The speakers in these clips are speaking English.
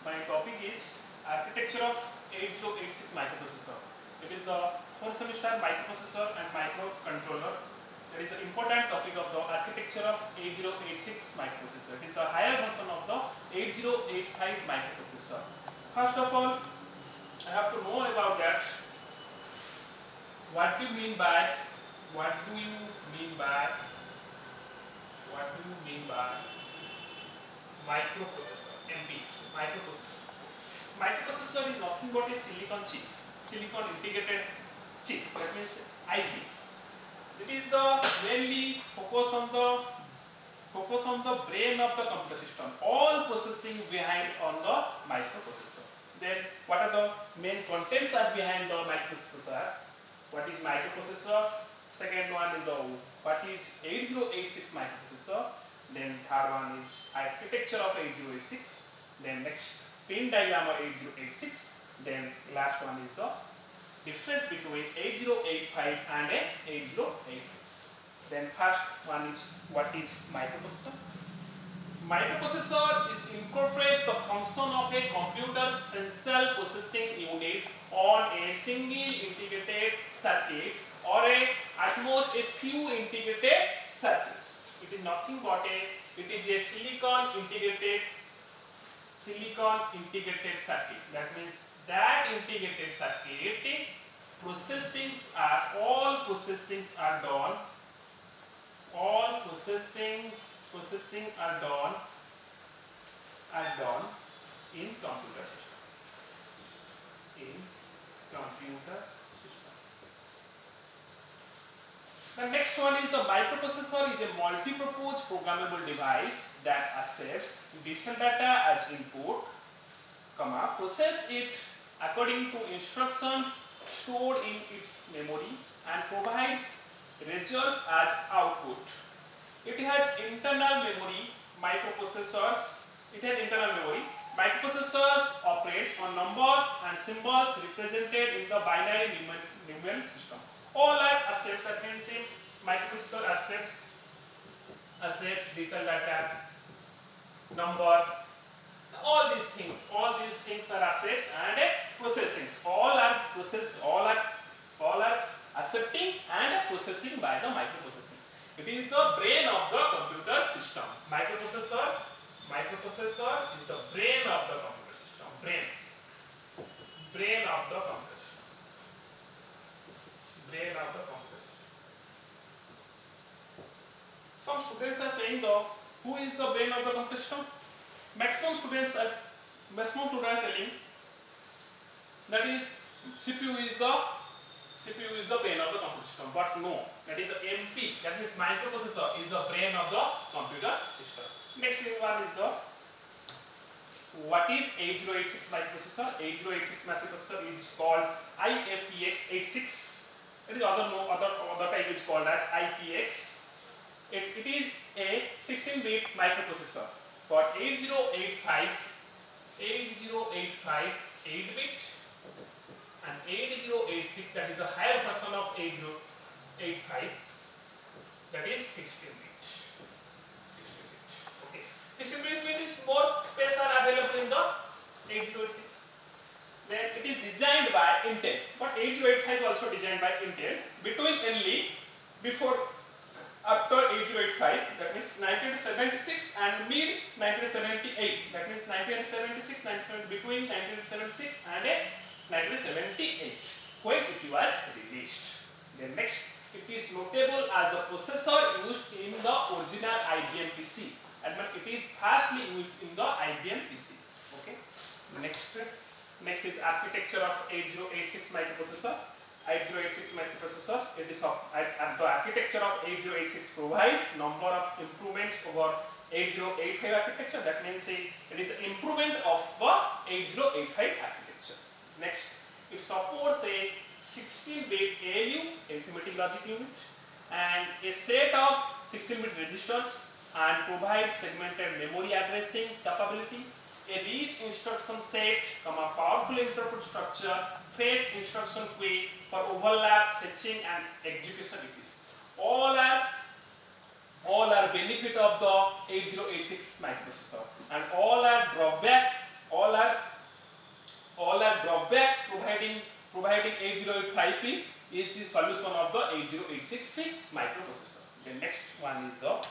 My topic is architecture of 8086 microprocessor. It is the first semester microprocessor and microcontroller. That is the important topic of the architecture of 8086 microprocessor. It is the higher version of the 8085 microprocessor. First of all, I have to know about that. What do you mean by microprocessor? MP, microprocessor. Microprocessor is nothing but a silicon chip, silicon integrated chip. That means IC. It is the mainly focus on the brain of the computer system. All processing behind on the microprocessor. Then what are the main contents are behind the microprocessor? What is microprocessor? Second one is what is 8086 microprocessor. Then third one is architecture of 8086. Then next pin diagram of 8086. Then last one is the difference between 8085 and 8086. Then first one is what is microprocessor. Microprocessor incorporates the function of a computer's central processing unit on a single integrated circuit or at most a few integrated circuits. It is nothing but it is a silicon integrated circuit. That means that integrated circuit all processings are done in computer system. The next one is the microprocessor is a multi-purpose programmable device that accepts digital data as input, process it according to instructions stored in its memory and provides results as output. It has internal memory. Microprocessors operates on numbers and symbols represented in the binary numeral system. All are accepts. That means microprocessor accepts digital data, number, all these things are accepts and processings. All are accepting and processing by the microprocessing. It is the brain of the computer system. Microprocessor is the brain of the computer system. Brain of the computer system. Some students are saying though, who is the brain of the computer system? Maximum students are telling that is CPU is the brain of the computer system, but no, that is the MP, that means microprocessor is the brain of the computer system. Next one is what is 8086 microprocessor? 8086 microprocessor is called IPX86. It is other type is called as IPX. It is a 16-bit microprocessor. For 8085 8-bit and 8086, that is the higher version of 8085, that is 16-bit. Okay, 16-bit means more space are available in the 8086. Then it is designed by Intel, but 8085 also designed by Intel after 8085, that means 1976 and mid 1978. That means 1976, between 1976 and 1978 when it was released. Then next, it is notable as the processor used in the original IBM PC, and it is vastly used in the IBM PC. Okay. Next is architecture of 8086 microprocessor. 8086 microprocessors. It is the architecture of 8086 provides number of improvements over 8085 architecture. That means it is the improvement of the 8085 architecture. Next, it supports a 16-bit ALU, arithmetic logic unit, and a set of 16-bit registers, and provides segmented memory addressing capability, a rich instruction set, powerful interpret structure, fetch instruction queue for overlap, fetching and execution. All are benefit of the 8086 microprocessor, and all are this is solution of the 8086 microprocessor. The next one is the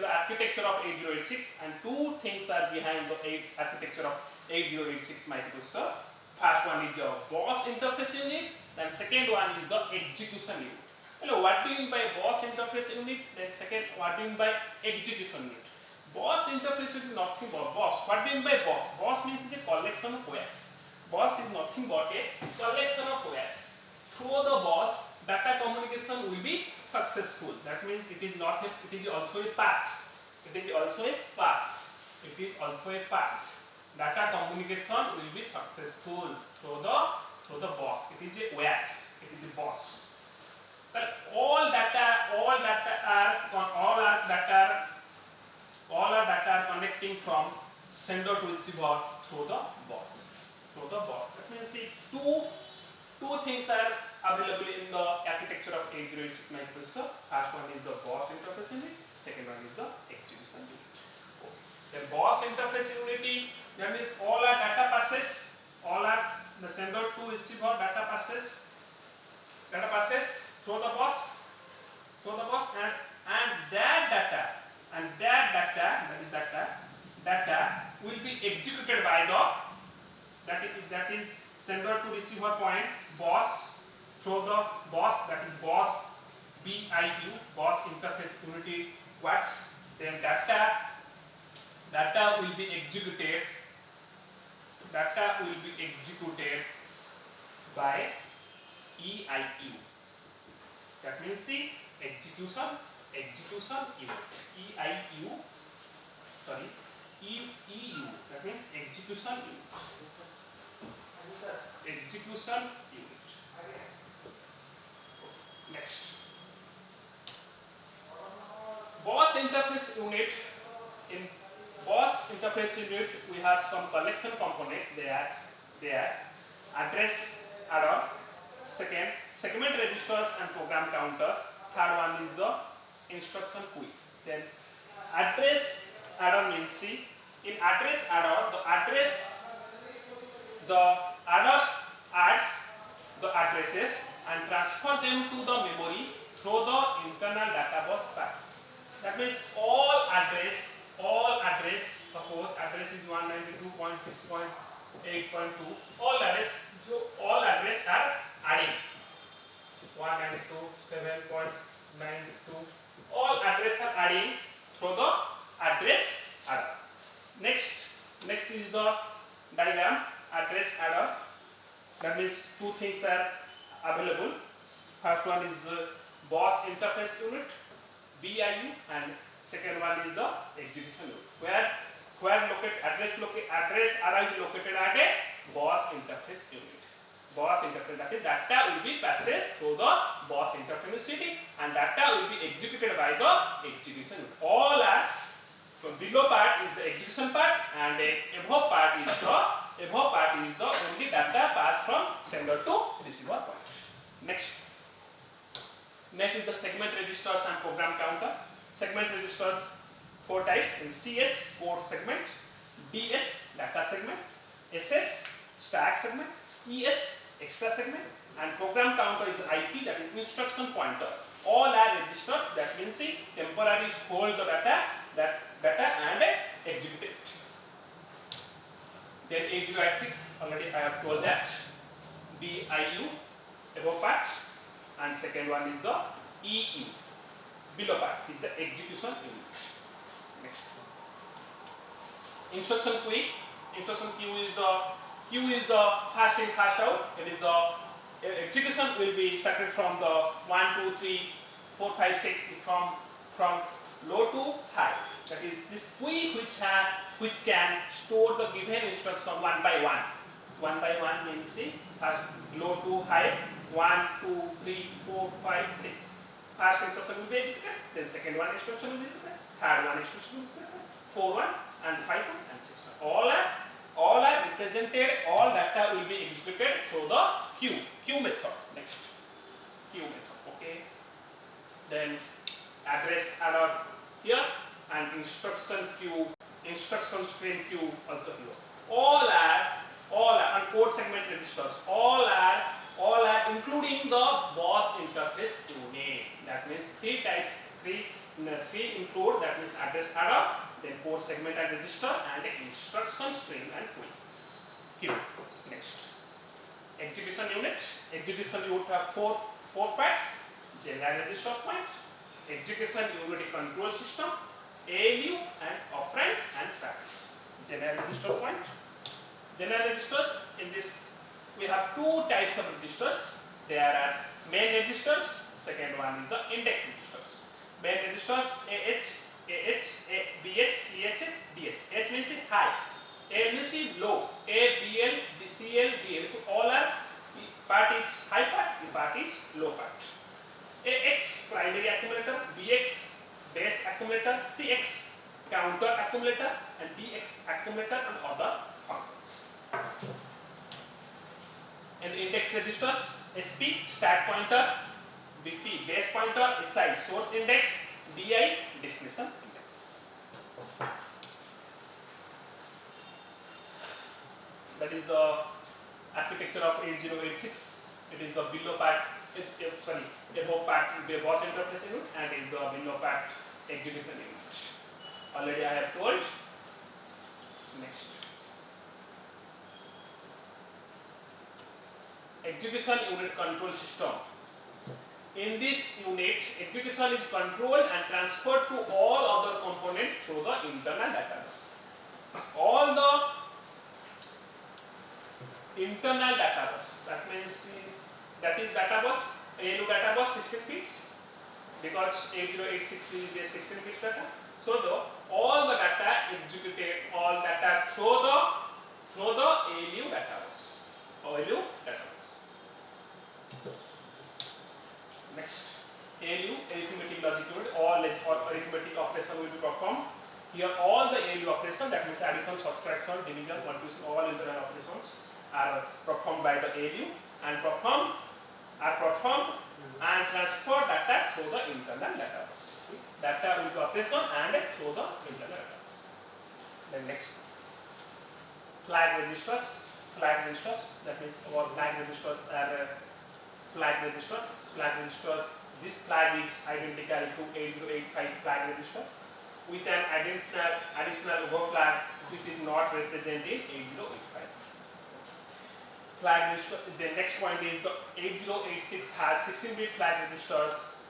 architecture of 8086, and two things are behind the architecture of 8086 microprocessor. First one is the BOS interface unit, and second one is the execution unit. Hello, what do you mean by BOS interface unit? Then second, what do you mean by execution unit? BOS interface unit is nothing but BOS. What do you mean by BOS? BOS means it's a collection of OS. BOS is nothing but a collection of OS. Through the BOS, data communication will be successful. That means it is not a, it is also a path. It is also a path. It is also a path. Data communication will be successful through the BOS. It is a OS. It is a BOS. Well, all data are connecting from sender to receiver through the BOS. That means see, two things are available in the architecture of 8086 microprocessor. First one is the BOS interface unit. Second one is the execution unit. The BOS interface unit, that means all our data passes, all our the sender to receiver data passes through the BOS, and that data will be executed by that is sender to receiver point BOS through the BOS, that is BOS BIU, BOS interface unit works. Then data will be executed by EIU. That means see, execution unit. EEU. That means execution unit. Next, BOS interface unit. In BOS interface unit, we have some collection components. They are address adder, second segment registers and program counter. Third one is the instruction queue. Then address adder means see, in address adder the adder adds the addresses and transfer them to the memory through the internal data bus path. That means all address, suppose address is 192.6.8.2, all address are adding 192.7.92, all address are adding through the address adder. Next is the diagram, address adder. That means two things are available. First one is the BOS interface unit, BIU, and second one is the execution unit. Where address array is located at a BOS interface unit. BOS interface, that is data will be passes through the BOS interface unit and data will be executed by the execution unit. All are below part is the execution part and above part is the only data passed from sender to receiver point. Next is the segment registers and program counter. Segment registers four types in CS code segment, DS data segment, SS stack segment, ES extra segment, and program counter is the IP, that is instruction pointer. All are registers, that means see, temporarily hold the data and execute it. Then 8086, already I have told that. BIU above part, and second one is the EU below part is the execution unit. Next, instruction queue. Instruction queue is the fast in fast out. It is the execution will be started from the 1 2 3 4 5 6 from low to high. That is this queue which can store the given instruction one by one. One by one means see, first low to high, 1 2 3 4 5 6. First instruction will be executed, then second one instruction will be executed, third one instruction will be executed, 4 1 and 5 1 and 6 1. All are represented, all data will be executed through the queue method. Next, queue method. Okay. Then address adder here and instruction queue, instruction stream queue also here. All are and code segment registers. All are including including the BOS interface unit. That means three include, that means address adder, then port segment and register, and instruction string and queue. Next, execution unit. Execution unit have four parts: general register point, execution unit control system, ALU, and operands and facts. General register point. General registers, in this we have two types of registers. There are main registers, second one is the index registers. Main registers BH, CH, DH. H means high, A means low, A, BL, CL, DL. So all are, part is high part, part is low part. AX primary accumulator, BX base accumulator, CX counter accumulator, and DX accumulator and other functions. In the index registers, SP stack pointer, BP base pointer, SI source index, DI destination index. That is the architecture of 8086. It is the below part, above part BOS interface unit, and is the below part execution unit. Already I have told. Next, execution unit control system. In this unit, execution is controlled and transferred to all other components through the internal data bus. All the internal data bus, that means that is data bus, ALU data bus 16 bits, because 8086 is a 16 bits data. So all the data executed, all data through the ALU data bus. ALU data bus. Next, ALU, arithmetic logic unit. All arithmetic operation will be performed. Here all the ALU operation, that means addition, subtraction, division, multiplication, all internal operations are performed by the ALU and performed and transfer data through the internal data bus. Data will be operation and through the internal data bus. Then next, flag registers. Flag registers, that means our flag registers are flag registers. Flag registers, this flag is identical to 8085 flag register with an additional overflag which is not represented in 8085. Flag register. The next point is the 8086 has 16-bit flag registers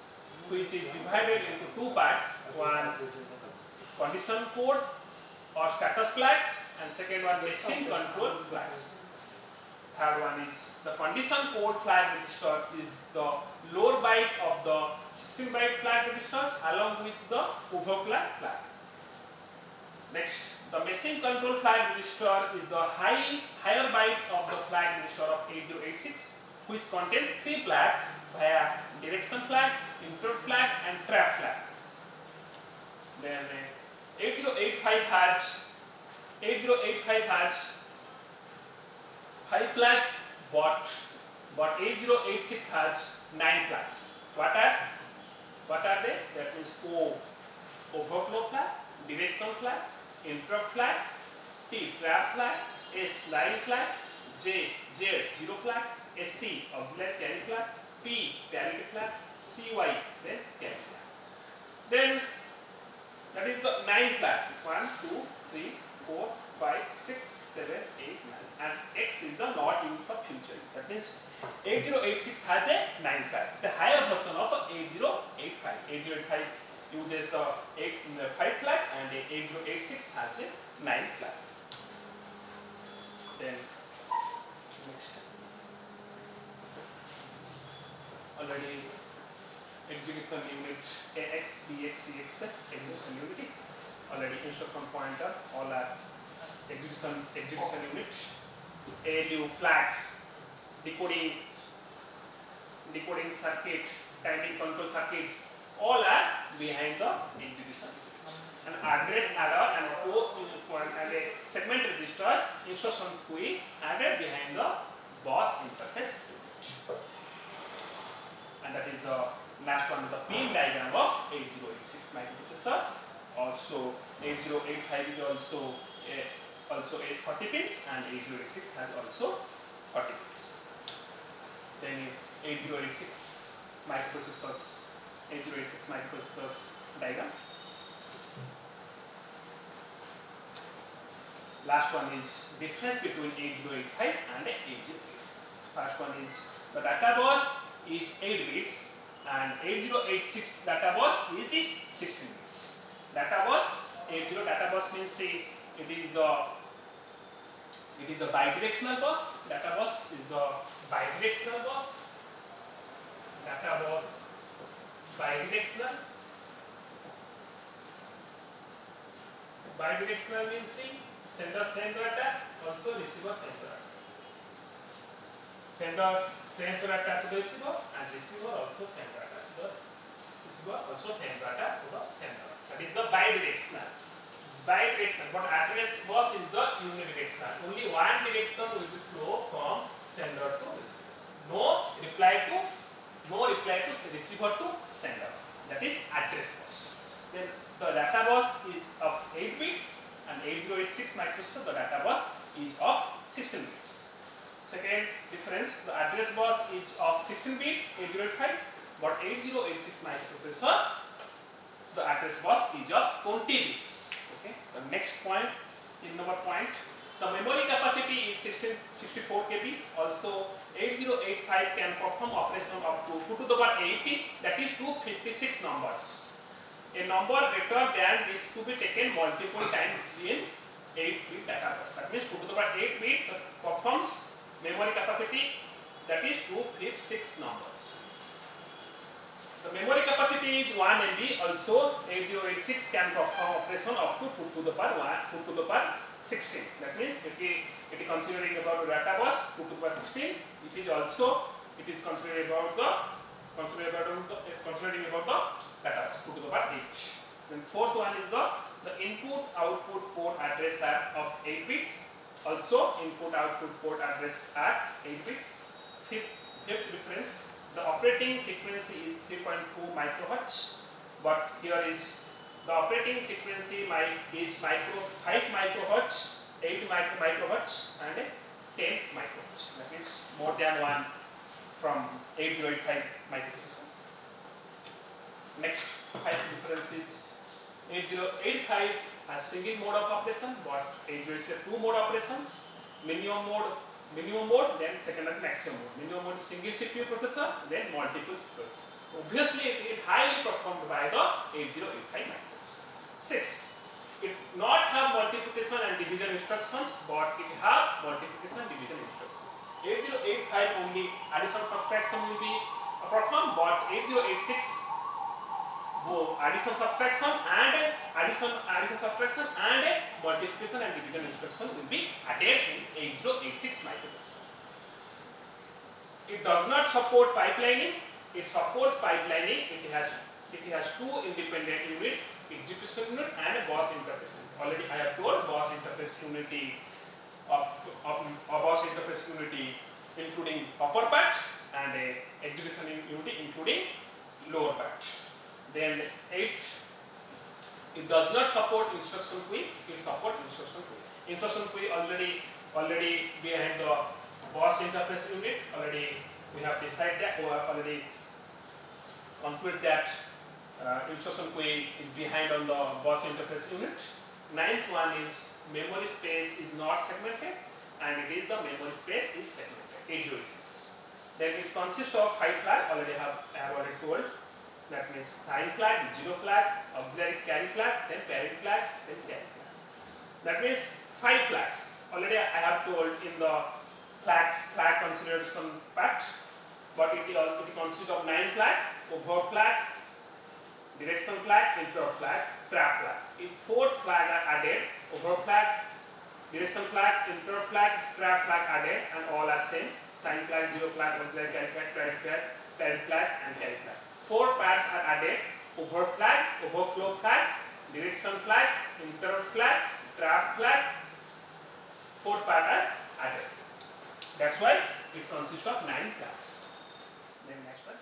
which is divided into two parts. One condition code or status flag, and second one machine control flags. Third one is the condition code flag register is the lower byte of the 16-byte flag registers along with the overflag flag. Next, the machine control flag register is the higher byte of the flag register of 8086, which contains three flags via direction flag, interrupt flag, and trap flag. Then 8085 has 5 flags, but 8086 has 9 flags. What are they? That means O, overflow flag, direction flag, interrupt flag, T, trap flag, S, line flag, J, zero flag, SC, auxiliary carry flag, P, parity flag, CY, then carry flag. Then that is the 9 flag. 1, 2, 3, 4, 5, 6, 7, 8, 9, and X is the not used for future. That means 8086 has a 9 flags. The higher version of 8085. 8085 uses the 5 flag, and 8086 has a 9 flag. Then next, already execution unit AX, BX, CX, execution unit. Already instruction pointer, all are execution unit. ALU flags, decoding circuit, timing control circuits, all are behind the execution unit. And address adder and a segment registers, instructions queue added behind the BOS interface unit. And that is the last one, the pin diagram of 8086 microprocessors. Also 8085 is also has 40 pins, and 8086 has also 40 pins. Then 8086 microprocessors, 8086 microprocessors diagram. Last one is difference between 8085 and 8086. First one is the data bus is 8 bits and 8086 data bus is 16 bits. Data bus, 80 data bus means it is the bidirectional bus. Data bus is the bidirectional bus. Data bus bidirectional. Bidirectional means sender send data, also receiver send data. Sender send data to the receiver and receiver also send data to the receiver, also send data to the sender. That is the bidirectional. Bidirectional, but address bus is the unidirectional. Only one direction will be flow from sender to receiver. No reply to receiver to sender. That is address bus. Then the data bus is of 8 bits and 8086 microprocessor, the data bus is of 16 bits. Second difference, the address bus is of 16 bits, 8085, but 8086 microprocessor, the address bus is of 20 bits. Okay. The next point, another point, the memory capacity is 64 KB. Also, 8085 can perform operation up to 2 to the power 80, that is 256 numbers. A number greater than this to be taken multiple times in 8-bit data bus. That means 2 to the power 8 bits performs memory capacity, that is 256 numbers. The memory capacity is 1 MB. Also, 8086 can perform operation up to 2 to the power 16. That means it is considering about the data bus 2 to the power 16. It is considering about the data bus 2 to the power 8. Then fourth one is the input output port address are of 8 bits. Also input output port address are 8 bits. Fifth difference, the operating frequency is 3.2 microhertz, but here is the operating frequency is 5 microhertz, 8 microhertz and 10 microhertz. That is more than one from 8085 microprocessor. Next 5 differences. 8085 has single mode of operation, but 8086 2 mode operations. Minimum mode, then second is maximum mode. Minimum mode single CPU processor, then multiple CPUs. Obviously, it is highly performed by the 8085 microprocessor. 6. It not have multiplication and division instructions, but it have multiplication and division instructions. 8085 only addition subtraction will be performed, but 8086 both addition subtraction and multiplication and division instruction will be added in 8086 microprocessor. It does not support pipelining. It supports pipelining. It has 2 independent units, execution unit and bus interface. Already I have told bus interface unity including upper part and execution unity including lower part. Then 8, it does not support instruction queue. It supports instruction queue. Instruction queue already behind the bus interface unit. Already we have decided that, or already concluded that instruction queue is behind on the bus interface unit. 9th one is memory space is not segmented, and it is the memory space is segmented. 8086. Then it consists of 5 flags. I have already told. That means sign flag, 0 flag, auxiliary carry flag, then parent flag, then carry flag. That means 5 flags. Already I have told in the flag consideration part, but it consists of 9 flag, over flag, direction flag, interrupt flag, trap flag. If 4 flag are added, over flag, direction flag, interrupt flag, trap flag added, and all are same. Sign flag, 0 flag, auxiliary carry flag, parent flag, and carry flag. 4 pads are added: over flag, overflow flag, direction flag, interrupt flag, trap flag. 4 pads are added. That's why it consists of 9 flags. Then next one.